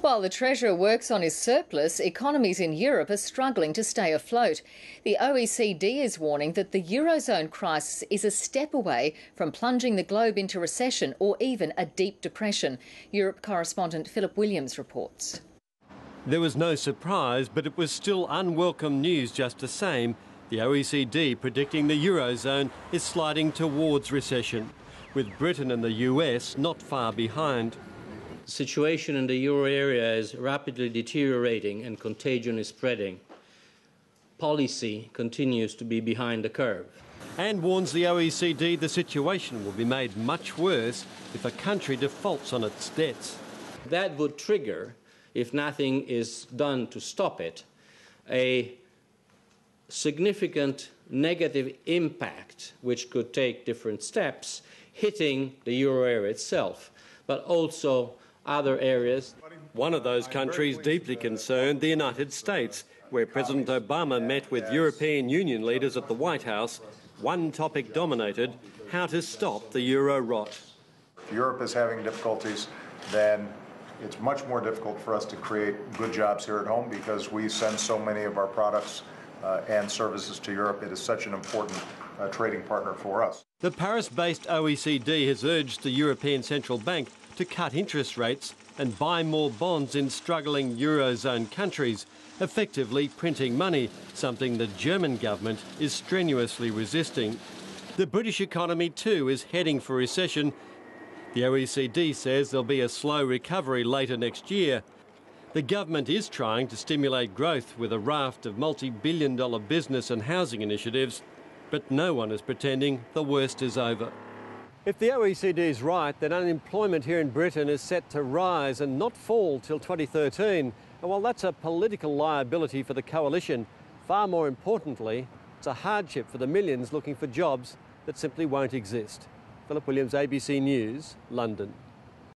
While the Treasurer works on his surplus, economies in Europe are struggling to stay afloat. The OECD is warning that the eurozone crisis is a step away from plunging the globe into recession or even a deep depression. Europe correspondent Philip Williams reports. There was no surprise, but it was still unwelcome news just the same. The OECD predicting the eurozone is sliding towards recession, with Britain and the US not far behind. The situation in the euro area is rapidly deteriorating and contagion is spreading. Policy continues to be behind the curve. And warns the OECD the situation will be made much worse if a country defaults on its debts. That would trigger, if nothing is done to stop it, a significant negative impact, which could take different steps, hitting the euro area itself, but also other areas. One of those countries deeply concerned, the United States, where President Obama met with European Union leaders at the White House. One topic dominated: how to stop the euro rot. If Europe is having difficulties, then it's much more difficult for us to create good jobs here at home because we send so many of our products and services to Europe. It is such an important trading partner for us. The Paris-based OECD has urged the European Central Bank to cut interest rates and buy more bonds in struggling eurozone countries, effectively printing money, something the German government is strenuously resisting. The British economy too is heading for recession. The OECD says there'll be a slow recovery later next year. The government is trying to stimulate growth with a raft of multi-billion-dollar business and housing initiatives, but no one is pretending the worst is over. If the OECD is right, then unemployment here in Britain is set to rise and not fall till 2013. And while that's a political liability for the coalition, far more importantly, it's a hardship for the millions looking for jobs that simply won't exist. Philip Williams, ABC News, London.